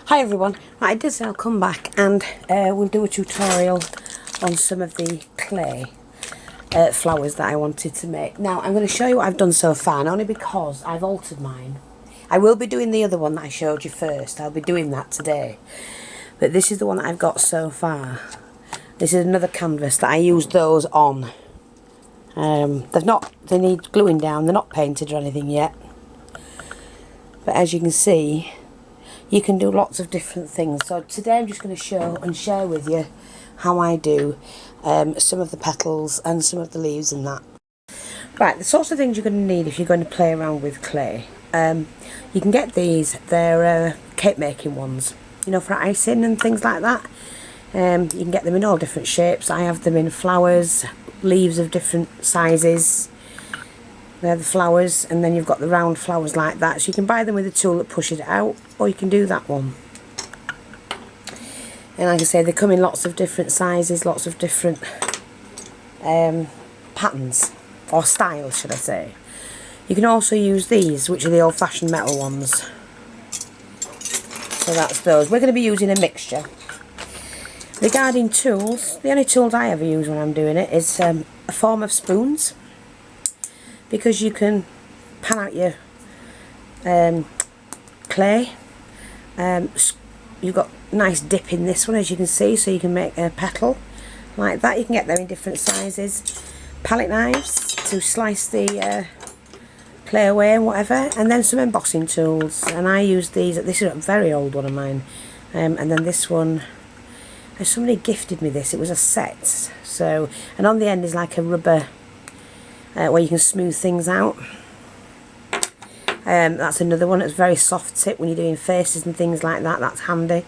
Hi everyone, right, I did say I'll come back and we'll do a tutorial on some of the clay flowers that I wanted to make. Now I'm going to show you what I've done so far, and only because I've altered mine. I will be doing the other one that I showed you first, I'll be doing that today. But this is the one that I've got so far. This is another canvas that I used those on. They need gluing down, they're not painted or anything yet. But as you can see, you can do lots of different things. So today I'm just going to show and share with you how I do some of the petals and some of the leaves and that. Right, the sorts of things you're going to need if you're going to play around with clay. You can get these, they're cake making ones, you know, for icing and things like that. You can get them in all different shapes. I have them in flowers, leaves of different sizes. They're the flowers, and then you've got the round flowers like that. So you can buy them with a tool that pushes it out, or you can do that one. And like I say, they come in lots of different sizes, lots of different patterns, or styles should I say. You can also use these, which are the old-fashioned metal ones. So that's those. We're going to be using a mixture. Regarding tools, the only tools I ever use when I'm doing it is a form of spoons. Because you can pan out your clay. You've got nice dip in this one, as you can see, so you can make a petal like that. You can get them in different sizes. Palette knives to slice the clay away and whatever, and then some embossing tools. And I use these. This is a very old one of mine, and then this one. Somebody gifted me this. It was a set. So, and on the end is like a rubber. Where you can smooth things out. That's another one. It's very soft tip when you're doing faces and things like that. That's handy,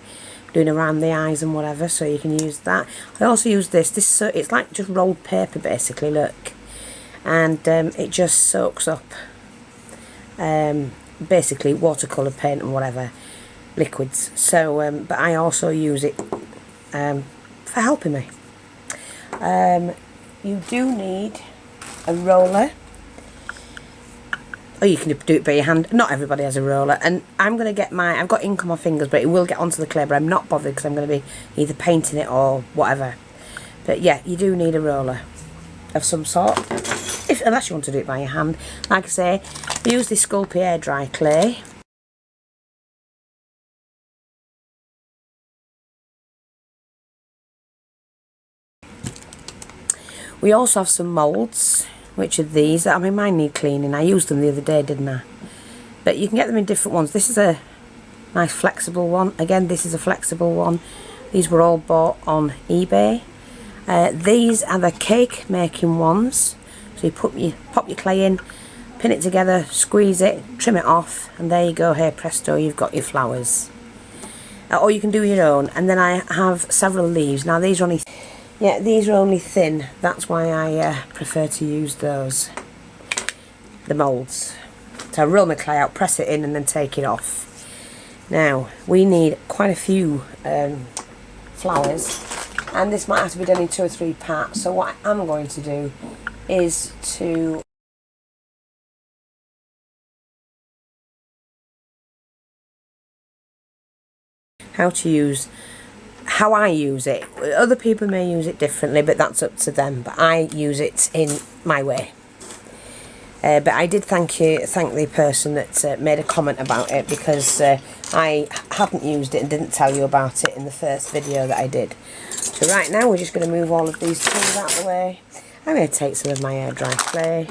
doing around the eyes and whatever. So you can use that. I also use this. It's like just rolled paper basically. Look, and it just soaks up basically watercolor paint and whatever liquids. So, but I also use it for helping me. You do need a roller, or you can do it by your hand. Not everybody has a roller, and I'm going to get I've got ink on my fingers, but it will get onto the clay, but I'm not bothered because I'm going to be either painting it or whatever. But yeah, you do need a roller of some sort, unless you want to do it by your hand. Like I say, I use this Sculpey air dry clay. We also have some moulds, which are these. I mean, mine need cleaning. I used them the other day, didn't I? But you can get them in different ones. This is a nice flexible one. Again, this is a flexible one. These were all bought on eBay. These are the cake making ones. So you pop your clay in, pin it together, squeeze it, trim it off, and there you go. Hey presto, you've got your flowers. Or you can do your own. And then I have several leaves. Now these are only... Yeah, these are only thin. That's why I prefer to use those. The moulds. So I roll my clay out, press it in, and then take it off. Now, we need quite a few flowers. And this might have to be done in 2 or 3 parts. So what I'm going to do is to... how I use it. Other people may use it differently, but that's up to them. But I use it in my way. But I did thank the person that made a comment about it, because I hadn't used it and didn't tell you about it in the first video that I did. So right now we're just going to move all of these tools out of the way. I'm going to take some of my air dry clay.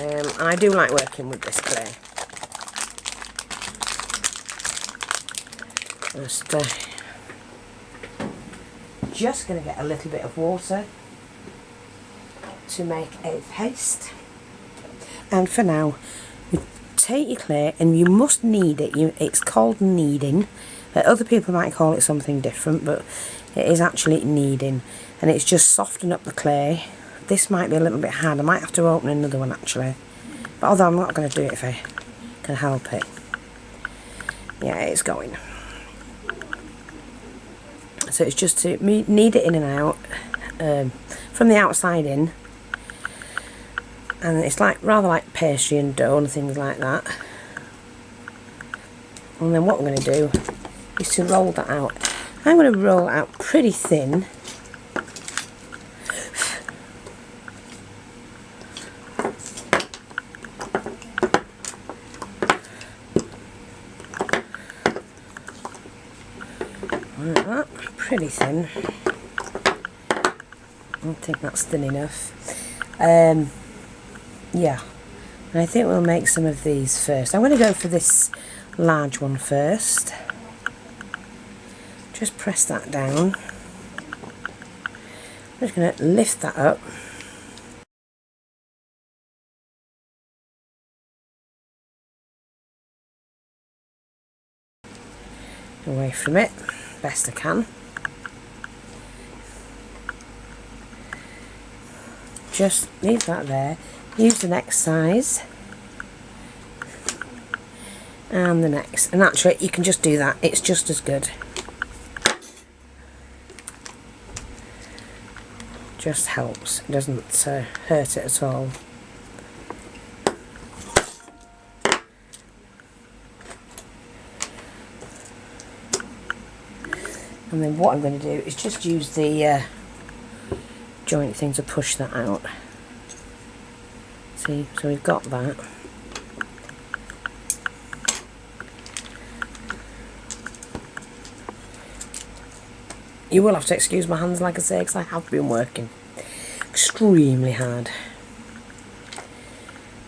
And I do like working with this clay. Just going to get a little bit of water to make a paste. And for now, you take your clay and you must knead it. It's called kneading. Other people might call it something different, but it is actually kneading. And it's just soften up the clay. This might be a little bit hard. I might have to open another one actually. But although I'm not going to do it if I can help it. Yeah, it's going. So it's just to knead it in and out, from the outside in, and it's like rather like pastry and dough and things like that. And then what I'm going to do is to roll that out. I'm going to roll it out pretty thin. Like that, pretty thin. I think that's thin enough. Yeah, and I think we'll make some of these first. I'm going to go for this large one first. Just press that down. I'm just going to lift that up. Away from it, best I can. Just leave that there. Use the next size. And the next. And actually, you can just do that. It's just as good. Just helps. It doesn't hurt it at all. And then what I'm going to do is just use the joint thing to push that out. See, so we've got that. You will have to excuse my hands, like I say, because I have been working extremely hard.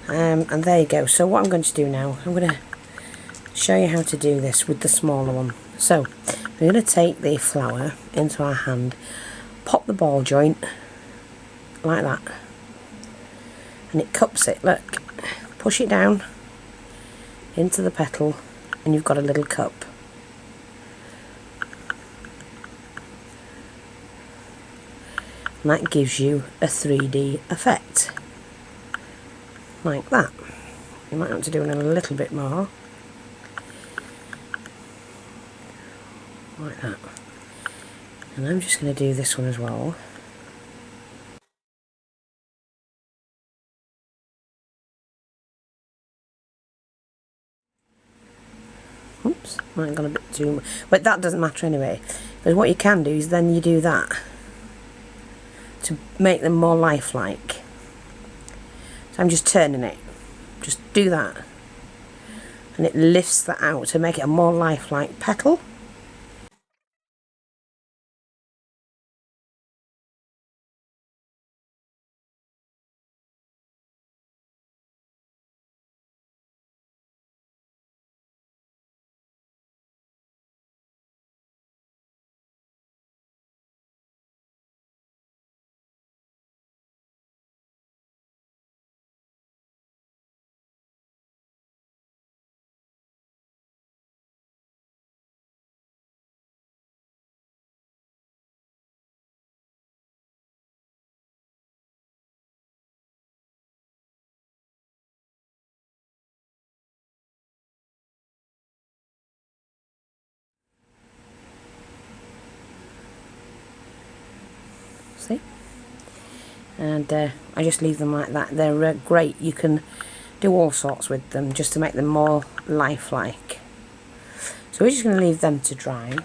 And there you go. So what I'm going to do now, I'm going to show you how to do this with the smaller one. So we're going to take the flower into our hand, pop the ball joint like that, and it cups it. Look, push it down into the petal and you've got a little cup. And that gives you a 3D effect like that. You might have to do it a little bit more like that. And I'm just going to do this one as well. Oops, might have gone a bit too much, but that doesn't matter anyway, because what you can do is then you do that to make them more lifelike. So I'm just turning it, just do that, and it lifts that out to make it a more lifelike petal. See? And I just leave them like that. They're great. You can do all sorts with them just to make them more lifelike. So we're just going to leave them to dry.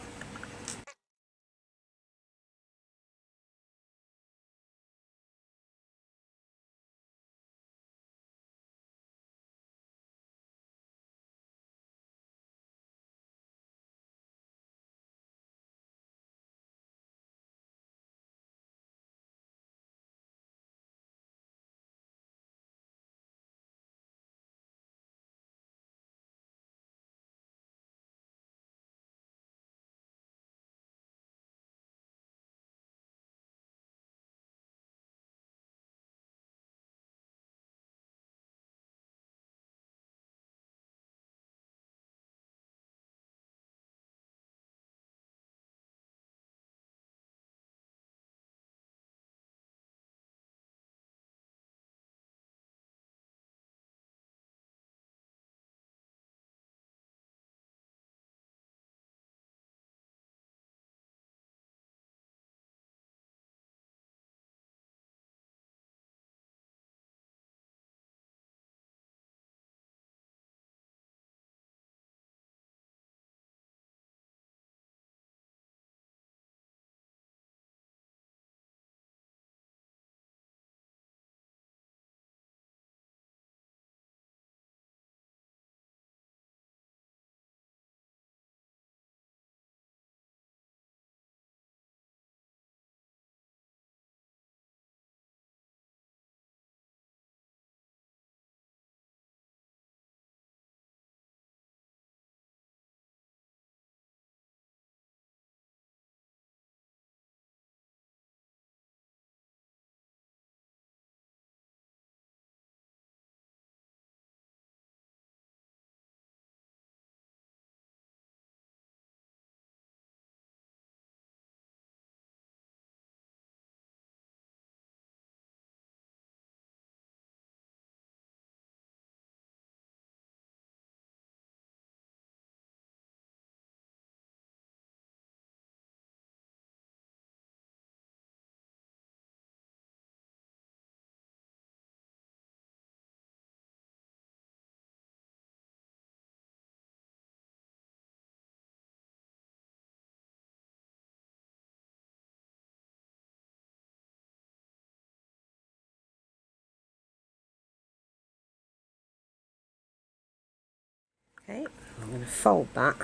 Okay, I'm going to fold that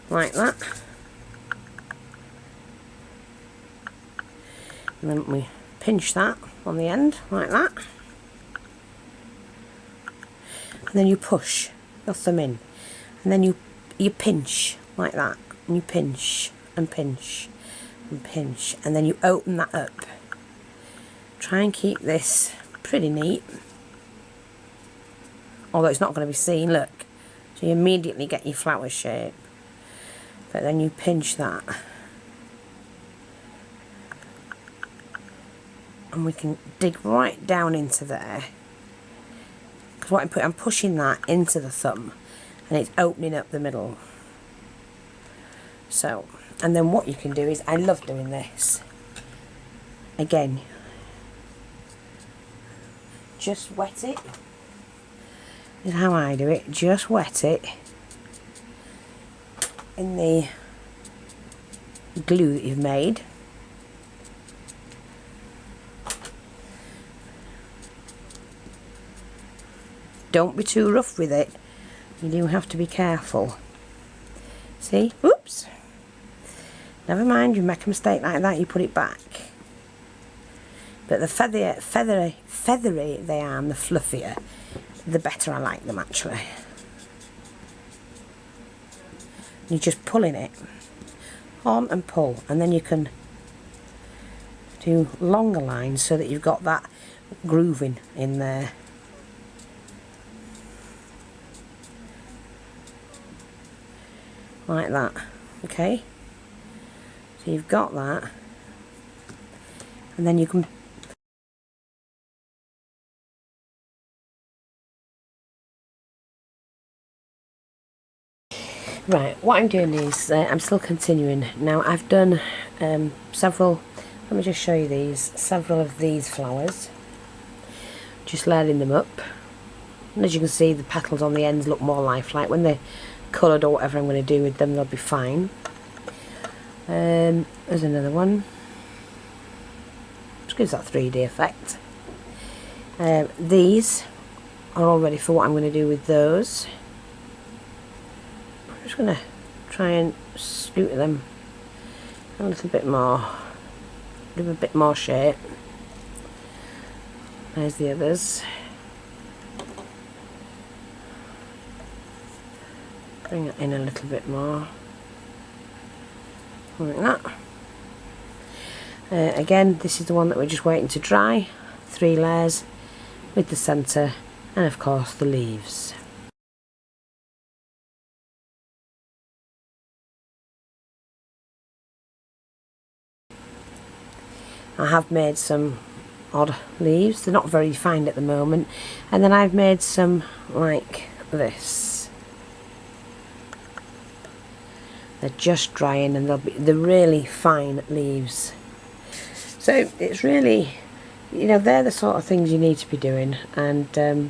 like that, and then we pinch that on the end like that, and then you push your thumb in, and then you pinch like that, and you pinch and pinch and pinch, and then you open that up. Try and keep this pretty neat, although it's not going to be seen, look. So you immediately get your flower shape, but then you pinch that, and we can dig right down into there, because what I'm pushing that into the thumb, and it's opening up the middle. So, and then what you can do is, I love doing this, again, just wet it. This is how I do it, just wet it in the glue that you've made. Don't be too rough with it, you do have to be careful. See, oops, never mind, you make a mistake like that, you put it back. But the feathery they are, and the fluffier, the better I like them actually. You're just pulling it on and pull, and then you can do longer lines so that you've got that grooving in there. Like that, okay? So you've got that, and then you can right, what I'm doing is, I'm still continuing. Now I've done several, let me just show you these, several of these flowers. Just layering them up. And as you can see, the petals on the ends look more lifelike. When they're coloured or whatever I'm going to do with them, they'll be fine. There's another one. Just gives that 3D effect. These are all ready for what I'm going to do with those. I'm just going to try and scoot them a little bit more, give a bit more shape. There's the others. Bring it in a little bit more, like that. Again, this is the one that we're just waiting to dry. 3 layers with the centre, and of course the leaves. I have made some odd leaves, they're not very fine at the moment, and then I've made some like this. They're just drying, and they're really fine leaves. So it's really, you know, they're the sort of things you need to be doing, and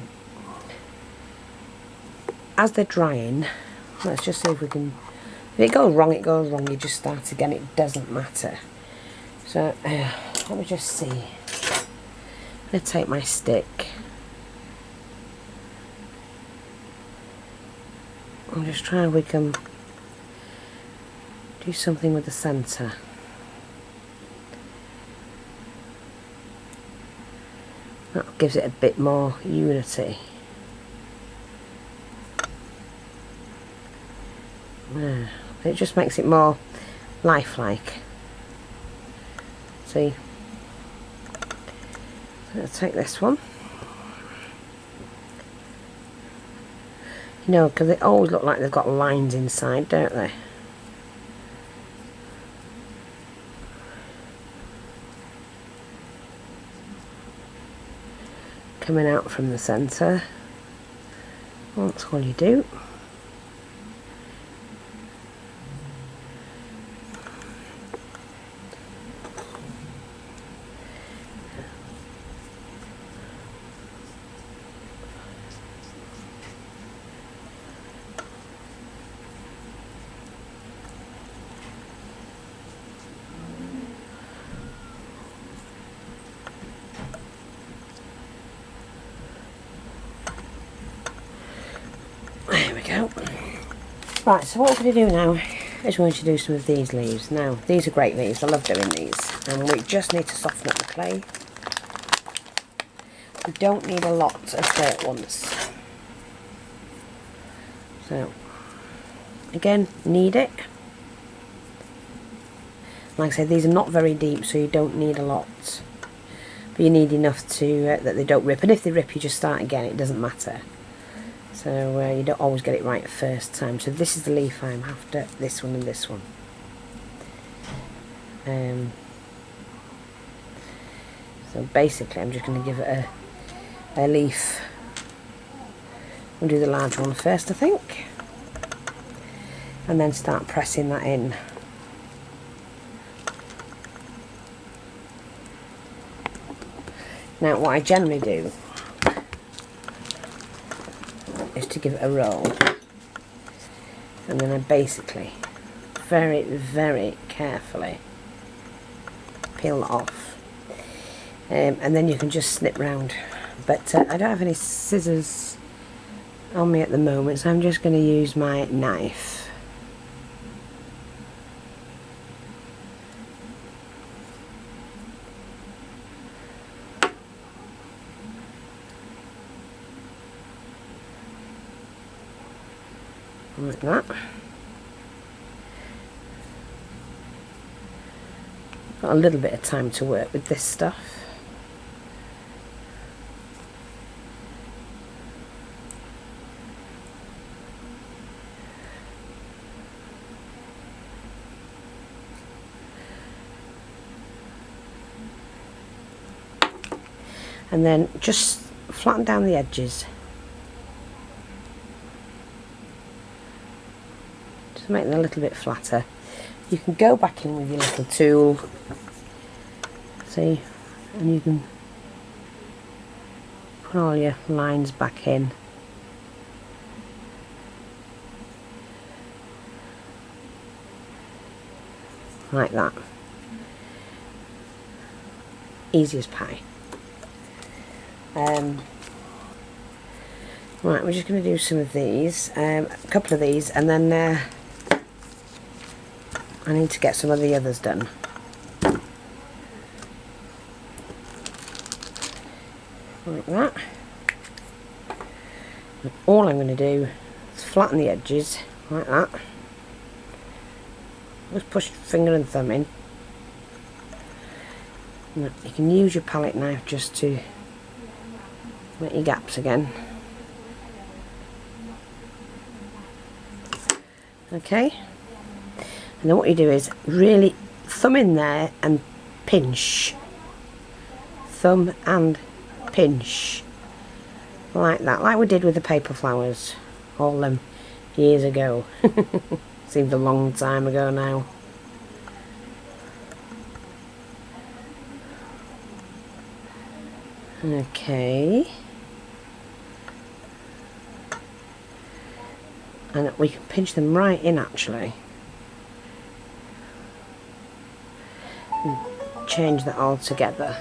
as they're drying, let's just see if we can, if it goes wrong, it goes wrong, you just start again, it doesn't matter. So let me just see. I'm going to take my stick. I'm just trying if we can do something with the centre. That gives it a bit more unity. It just makes it more lifelike. See, let's take this one. You know, because they always look like they've got lines inside, don't they? Coming out from the centre. Well, that's all you do. Right, so what we're going to do now is we're going to do some of these leaves. Now, these are great leaves, I love doing these. And we just need to soften up the clay. We don't need a lot of clay at once. So, again, knead it. Like I said, these are not very deep, so you don't need a lot. But you need enough to that they don't rip. And if they rip, you just start again, it doesn't matter. So you don't always get it right the first time. So this is the leaf I'm after, this one and this one. So basically I'm just going to give it a leaf. We'll do the large one first, I think. And then start pressing that in. Now what I generally do is to give it a roll, and then I basically very, very carefully peel it off, and then you can just snip round. But I don't have any scissors on me at the moment, so I'm just going to use my knife. Like that. Got a little bit of time to work with this stuff. And then just flatten down the edges. To make them a little bit flatter. You can go back in with your little tool, see, and you can put all your lines back in. Like that. Easy as pie. Right, we're just going to do some of these, a couple of these, and then I need to get some of the others done. Like that. And all I'm going to do is flatten the edges, like that. Just push finger and thumb in. And you can use your palette knife just to make your gaps again. Okay. And then what you do is really thumb in there and pinch. Thumb and pinch. Like that, like we did with the paper flowers all them years ago. Seems a long time ago now. Okay. And we can pinch them right in actually. And change that all together.